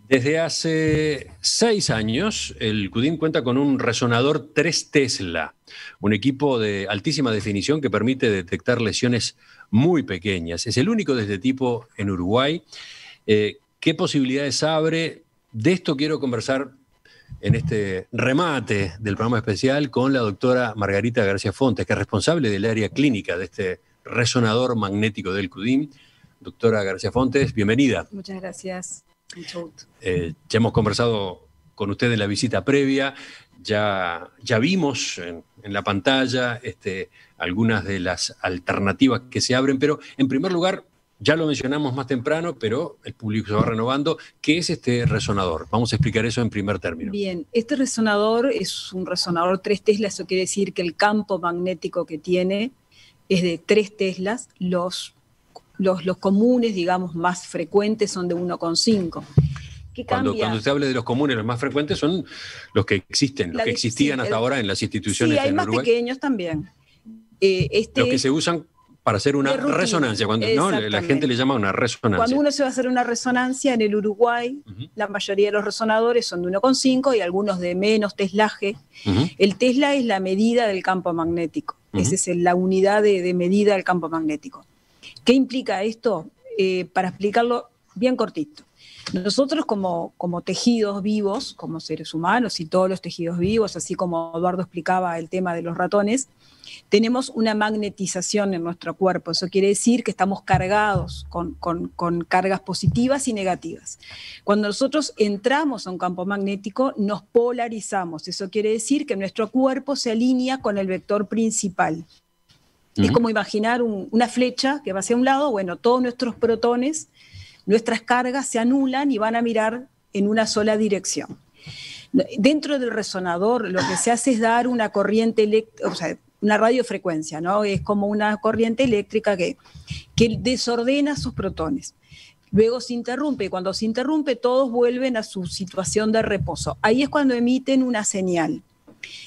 Desde hace 6 años, el CUDIM cuenta con un resonador 3 Tesla, un equipo de altísima definición que permite detectar lesiones muy pequeñas. Es el único de este tipo en Uruguay. ¿Qué posibilidades abre? De esto quiero conversar en este remate del programa especial con la doctora Margarita García Fontes, que es responsable del área clínica de este resonador magnético del CUDIM. Doctora García Fontes, bienvenida. Muchas gracias. Mucho gusto. Ya hemos conversado con usted en la visita previa, ya vimos en la pantalla algunas de las alternativas que se abren, pero en primer lugar, ya lo mencionamos más temprano, pero el público se va renovando. ¿Qué es este resonador? Vamos a explicar eso en primer término. Bien, este resonador es un resonador 3 Tesla, eso quiere decir que el campo magnético que tiene es de 3 Teslas, los comunes, digamos, más frecuentes son de 1,5. Cuando usted hable de los comunes, los más frecuentes son los que existen, los que existían hasta ahora en las instituciones en Uruguay. Sí, hay más pequeños también. Los que se usan para hacer una resonancia, cuando ¿no? La gente le llama una resonancia. Cuando uno se va a hacer una resonancia en el Uruguay, la mayoría de los resonadores son de 1,5 y algunos de menos teslaje. El Tesla es la medida del campo magnético. Esa es la unidad de medida del campo magnético. ¿Qué implica esto? Para explicarlo bien cortito. Nosotros como tejidos vivos, como seres humanos y todos los tejidos vivos, así como Eduardo explicaba el tema de los ratones, tenemos una magnetización en nuestro cuerpo. Eso quiere decir que estamos cargados con cargas positivas y negativas. Cuando nosotros entramos a un campo magnético, nos polarizamos. Eso quiere decir que nuestro cuerpo se alinea con el vector principal. Es como imaginar una flecha que va hacia un lado. Bueno, todos nuestros protones, nuestras cargas se anulan y van a mirar en una sola dirección. Dentro del resonador lo que se hace es dar una corriente eléctrica, o sea, una radiofrecuencia, ¿no? Es como una corriente eléctrica que desordena sus protones. Luego se interrumpe, y cuando se interrumpe todos vuelven a su situación de reposo. Ahí es cuando emiten una señal.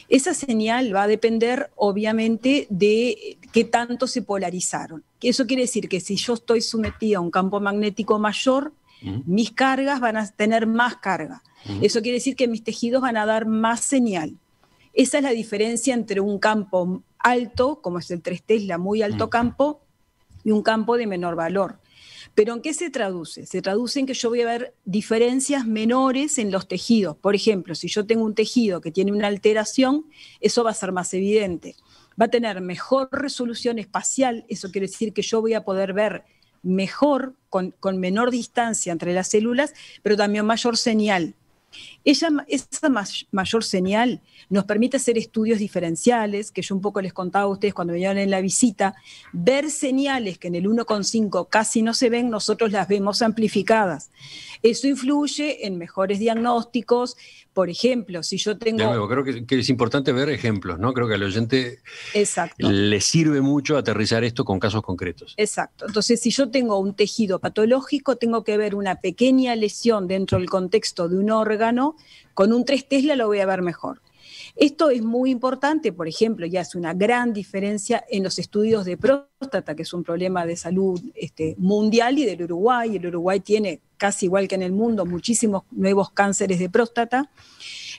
Esa señal va a depender, obviamente, de qué tanto se polarizaron. Eso quiere decir que si yo estoy sometida a un campo magnético mayor, mis cargas van a tener más carga. Eso quiere decir que mis tejidos van a dar más señal. Esa es la diferencia entre un campo alto, como es el 3 Tesla, muy alto campo, y un campo de menor valor. ¿Pero en qué se traduce? Se traduce en que yo voy a ver diferencias menores en los tejidos. Por ejemplo, si yo tengo un tejido que tiene una alteración, eso va a ser más evidente. Va a tener mejor resolución espacial, eso quiere decir que yo voy a poder ver mejor, con menor distancia entre las células, pero también mayor señal. Esa mayor señal nos permite hacer estudios diferenciales, que yo un poco les contaba a ustedes cuando venían en la visita, ver señales que en el 1,5 casi no se ven, nosotros las vemos amplificadas. Eso influye en mejores diagnósticos. Por ejemplo, si yo tengo... De nuevo, creo que es importante ver ejemplos, ¿no? Creo que al oyente le sirve mucho aterrizar esto con casos concretos. Exacto. Entonces, si yo tengo un tejido patológico, tengo que ver una pequeña lesión dentro del contexto de un órgano, con un 3 Tesla lo voy a ver mejor. Esto es muy importante, por ejemplo, y hace una gran diferencia en los estudios de próstata, que es un problema de salud mundial y del Uruguay. El Uruguay tiene, casi igual que en el mundo, muchísimos nuevos cánceres de próstata,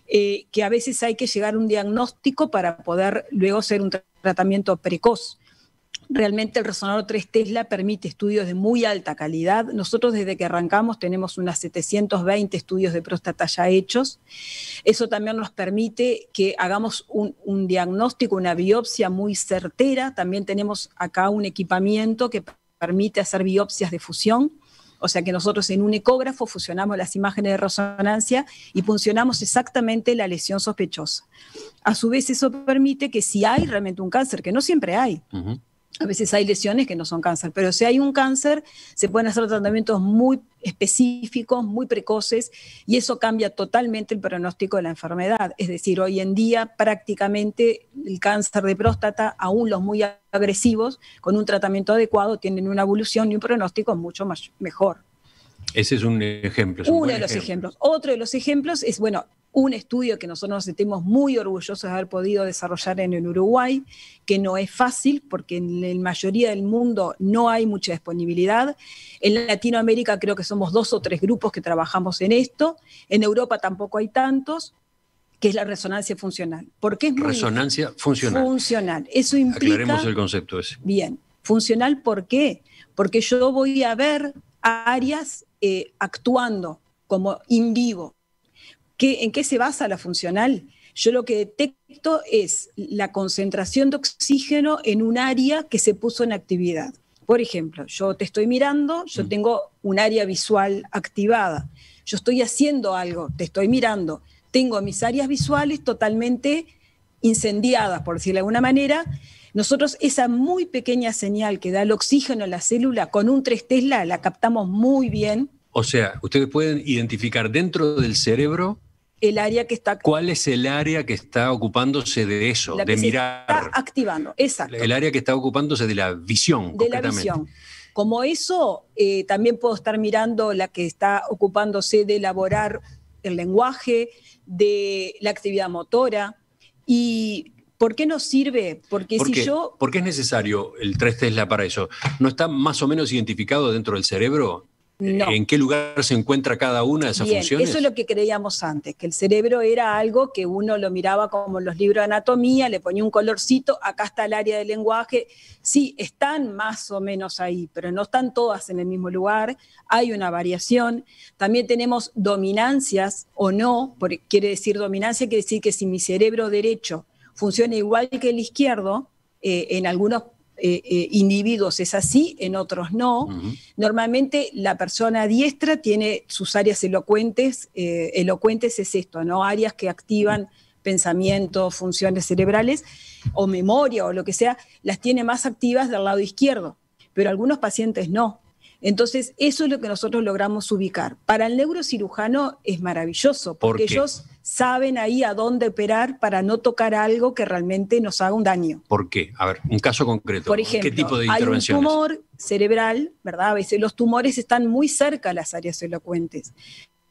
que a veces hay que llegar a un diagnóstico para poder luego hacer un tratamiento precoz. Realmente el resonador 3 Tesla permite estudios de muy alta calidad. Nosotros desde que arrancamos tenemos unas 720 estudios de próstata ya hechos. Eso también nos permite que hagamos un diagnóstico, una biopsia muy certera. También tenemos acá un equipamiento que permite hacer biopsias de fusión. O sea que nosotros en un ecógrafo fusionamos las imágenes de resonancia y funcionamos exactamente la lesión sospechosa. A su vez eso permite que si hay realmente un cáncer, que no siempre hay, a veces hay lesiones que no son cáncer, pero si hay un cáncer, se pueden hacer tratamientos muy específicos, muy precoces, y eso cambia totalmente el pronóstico de la enfermedad. Es decir, hoy en día prácticamente el cáncer de próstata, aún los muy agresivos, con un tratamiento adecuado, tienen una evolución y un pronóstico mucho mejor. Ese es un ejemplo. Uno de los ejemplos. Otro de los ejemplos es, bueno, un estudio que nosotros nos sentimos muy orgullosos de haber podido desarrollar en el Uruguay, que no es fácil porque en la mayoría del mundo no hay mucha disponibilidad. En Latinoamérica creo que somos 2 o 3 grupos que trabajamos en esto, en Europa tampoco hay tantos, que es la resonancia funcional. ¿Por qué es muy resonancia funcional? Funcional. Eso implica... Aclaremos el concepto ese. Bien. ¿Funcional por qué? Porque yo voy a ver áreas actuando como in vivo. ¿En qué se basa la funcional? Yo lo que detecto es la concentración de oxígeno en un área que se puso en actividad. Por ejemplo, yo te estoy mirando, yo tengo un área visual activada. Yo estoy haciendo algo, te estoy mirando. Tengo mis áreas visuales totalmente incendiadas, por decirlo de alguna manera. Nosotros esa muy pequeña señal que da el oxígeno a la célula con un 3 Tesla la captamos muy bien. O sea, ustedes pueden identificar dentro del cerebro el área que está... ¿Cuál es el área que está ocupándose de eso, la que de se mirar? Está activando, exacto. El área que está ocupándose de la visión, de la visión. Como eso, también puedo estar mirando la que está ocupándose de elaborar el lenguaje, de la actividad motora. ¿Y por qué nos sirve? Porque ¿Por si qué? yo... ¿Por qué es necesario el 3 Tesla para eso? ¿No está más o menos identificado dentro del cerebro? No. ¿En qué lugar se encuentra cada una de esas funciones? Eso es lo que creíamos antes, que el cerebro era algo que uno lo miraba como en los libros de anatomía, le ponía un colorcito, acá está el área del lenguaje. Sí, están más o menos ahí, pero no están todas en el mismo lugar, hay una variación. También tenemos dominancias o no, quiere decir dominancia, quiere decir que si mi cerebro derecho funciona igual que el izquierdo, en algunos individuos es así, en otros no. Normalmente la persona diestra tiene sus áreas elocuentes. Elocuentes es esto, ¿no? Áreas que activan pensamiento, funciones cerebrales o memoria o lo que sea, las tiene más activas del lado izquierdo, pero algunos pacientes no. Entonces, eso es lo que nosotros logramos ubicar. Para el neurocirujano es maravilloso, porque ellos saben ahí a dónde operar para no tocar algo que realmente nos haga un daño. ¿Por qué? A ver, un caso concreto. Por ejemplo, ¿qué tipo de intervenciones? Hay un tumor cerebral, ¿verdad? A veces los tumores están muy cerca a las áreas elocuentes.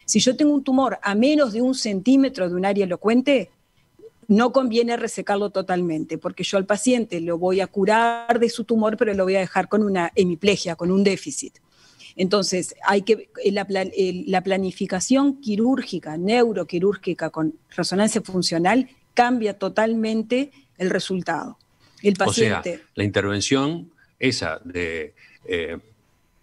Si yo tengo un tumor a menos de 1 centímetro de un área elocuente, no conviene resecarlo totalmente, porque yo al paciente lo voy a curar de su tumor, pero lo voy a dejar con una hemiplegia, con un déficit. Entonces, la planificación quirúrgica, neuroquirúrgica con resonancia funcional cambia totalmente el resultado. El paciente, o sea, la intervención esa de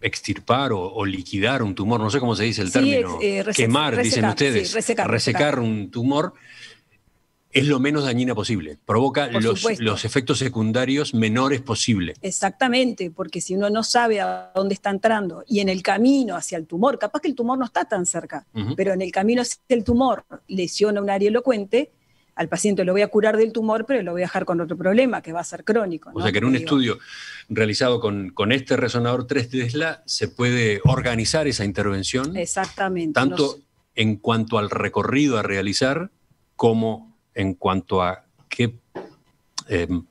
extirpar o liquidar un tumor, no sé cómo se dice el término, quemar, resecar, dicen ustedes, sí, resecar un tumor, es lo menos dañina posible, provoca los efectos secundarios menores posible. Exactamente, porque si uno no sabe a dónde está entrando y en el camino hacia el tumor, capaz que el tumor no está tan cerca, pero en el camino hacia el tumor lesiona un área elocuente, al paciente lo voy a curar del tumor, pero lo voy a dejar con otro problema que va a ser crónico, ¿no? O sea que en un estudio realizado con este resonador 3 Tesla se puede organizar esa intervención. Exactamente. Tanto en cuanto al recorrido a realizar como en cuanto a qué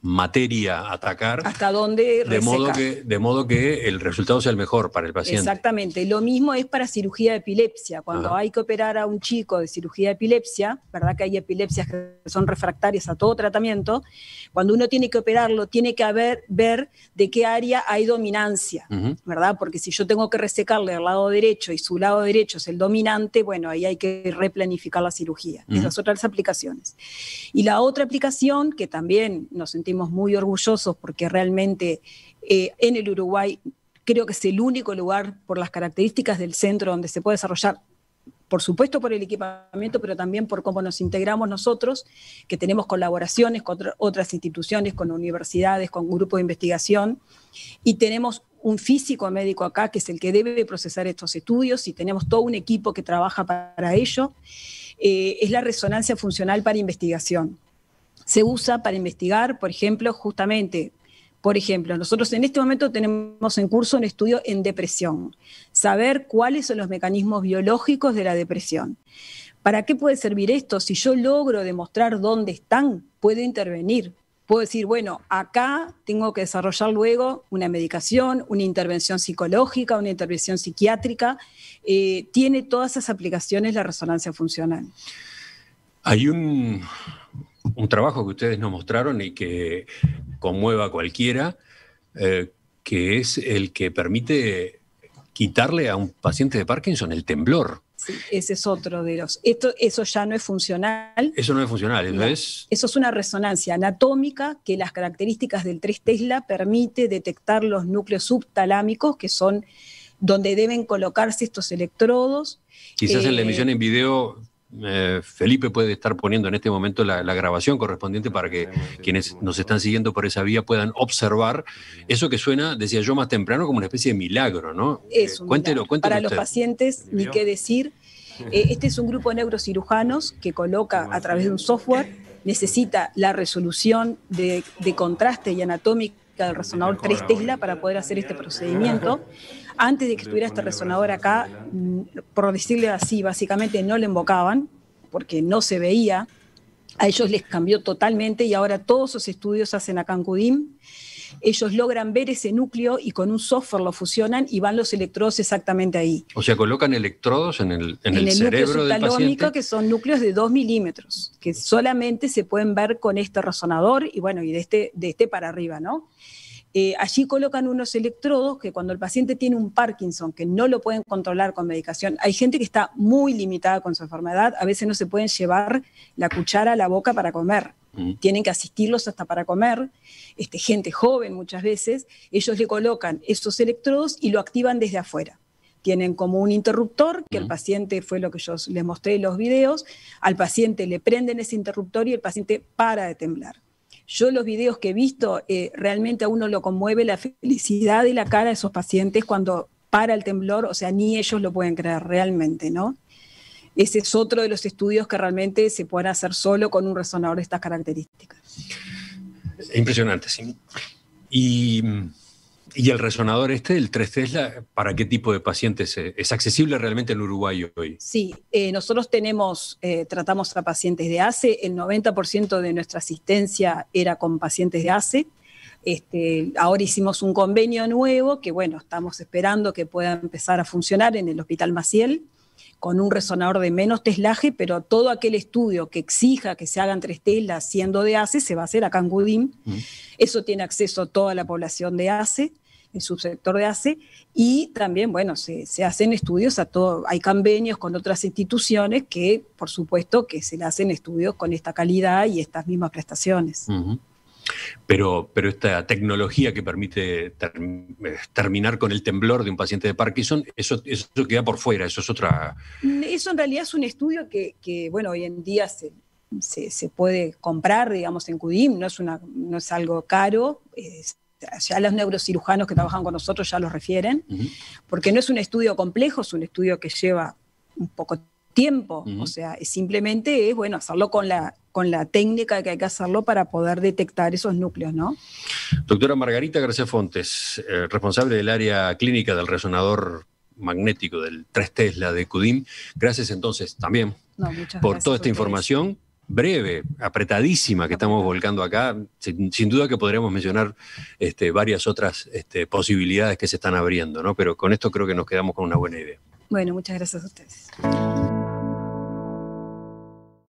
materia atacar. Hasta dónde resecar. De modo que el resultado sea el mejor para el paciente. Exactamente. Lo mismo es para cirugía de epilepsia. Cuando hay que operar a un chico de cirugía de epilepsia, ¿verdad? Que hay epilepsias que son refractarias a todo tratamiento. Cuando uno tiene que operarlo, tiene que ver de qué área hay dominancia, ¿verdad? Porque si yo tengo que resecarle al lado derecho y su lado derecho es el dominante, bueno, ahí hay que replanificar la cirugía. Esas otras aplicaciones. Y la otra aplicación que también nos sentimos muy orgullosos porque realmente en el Uruguay creo que es el único lugar por las características del centro donde se puede desarrollar, por supuesto por el equipamiento, pero también por cómo nos integramos nosotros, que tenemos colaboraciones con otras instituciones, con universidades, con grupos de investigación, y tenemos un físico médico acá que es el que debe procesar estos estudios y tenemos todo un equipo que trabaja para ello. Es la resonancia funcional para investigación. Se usa para investigar, por ejemplo, nosotros en este momento tenemos en curso un estudio en depresión, saber cuáles son los mecanismos biológicos de la depresión. ¿Para qué puede servir esto? Si yo logro demostrar dónde están, puedo intervenir. Puedo decir, bueno, acá tengo que desarrollar luego una medicación, una intervención psicológica, una intervención psiquiátrica. Tiene todas esas aplicaciones la resonancia funcional. Hay un trabajo que ustedes nos mostraron y que conmueva a cualquiera, que es el que permite quitarle a un paciente de Parkinson el temblor. Sí, ese es otro de los... Eso ya no es funcional. Eso no es funcional, no. Eso es una resonancia anatómica que las características del 3 Tesla permite detectar los núcleos subtalámicos, que son donde deben colocarse estos electrodos. Quizás en la emisión en video, Felipe puede estar poniendo en este momento la grabación correspondiente para que quienes nos están siguiendo por esa vía puedan observar eso que suena, decía yo más temprano, como una especie de milagro, ¿no? Es un milagro. Para los pacientes, ni qué decir. Este es un grupo de neurocirujanos que coloca a través de un software, necesita la resolución de contraste y anatómica del resonador 3 Tesla para poder hacer este procedimiento. Antes de que estuviera este resonador acá, por decirle así, básicamente no le invocaban, porque no se veía. A ellos les cambió totalmente y ahora todos esos estudios se hacen acá en CUDIM. Ellos logran ver ese núcleo y con un software lo fusionan y van los electrodos exactamente ahí. O sea, colocan electrodos en el cerebro del paciente. Que son núcleos de 2 milímetros, que solamente se pueden ver con este resonador y bueno, y de este para arriba, ¿no? Allí colocan unos electrodos que cuando el paciente tiene un Parkinson, que no lo pueden controlar con medicación, hay gente que está muy limitada con su enfermedad, a veces no se pueden llevar la cuchara a la boca para comer, tienen que asistirlos hasta para comer, gente joven muchas veces, ellos le colocan esos electrodos y lo activan desde afuera. Tienen como un interruptor, que el paciente, fue lo que yo les mostré en los videos, al paciente le prenden ese interruptor y el paciente para de temblar. Yo los videos que he visto, realmente a uno lo conmueve la felicidad de la cara de esos pacientes cuando para el temblor, o sea, ni ellos lo pueden creer realmente, ¿no? Ese es otro de los estudios que realmente se pueden hacer solo con un resonador de estas características. Impresionante, sí. ¿Y el resonador el 3 Tesla, para qué tipo de pacientes es accesible realmente en Uruguay hoy? Sí, nosotros tratamos a pacientes de ACE, el 90% de nuestra asistencia era con pacientes de ACE. Ahora hicimos un convenio nuevo que, bueno, estamos esperando que pueda empezar a funcionar en el Hospital Maciel, con un resonador de menos teslaje, pero todo aquel estudio que exija que se hagan 3 Tesla siendo de ACE se va a hacer acá en CUDIM. Eso tiene acceso a toda la población de ACE, el subsector de ACE, y también, bueno, se hacen estudios hay convenios con otras instituciones que, por supuesto, que se le hacen estudios con esta calidad y estas mismas prestaciones. Pero esta tecnología que permite terminar con el temblor de un paciente de Parkinson, eso queda por fuera, eso es otra... Eso en realidad es un estudio que bueno, hoy en día se puede comprar, digamos, en CUDIM, no es algo caro, ya los neurocirujanos que trabajan con nosotros ya lo refieren, porque no es un estudio complejo, es un estudio que lleva un poco tiempo, o sea, simplemente es, bueno, hacerlo con la técnica que hay que hacerlo para poder detectar esos núcleos, ¿no? Doctora Margarita García Fontes, responsable del área clínica del resonador magnético del 3 Tesla de CUDIM, gracias entonces también por toda esta información breve, apretadísima que estamos volcando acá. Sin duda que podríamos mencionar varias otras posibilidades que se están abriendo, ¿no? Pero con esto creo que nos quedamos con una buena idea. Bueno, muchas gracias a ustedes.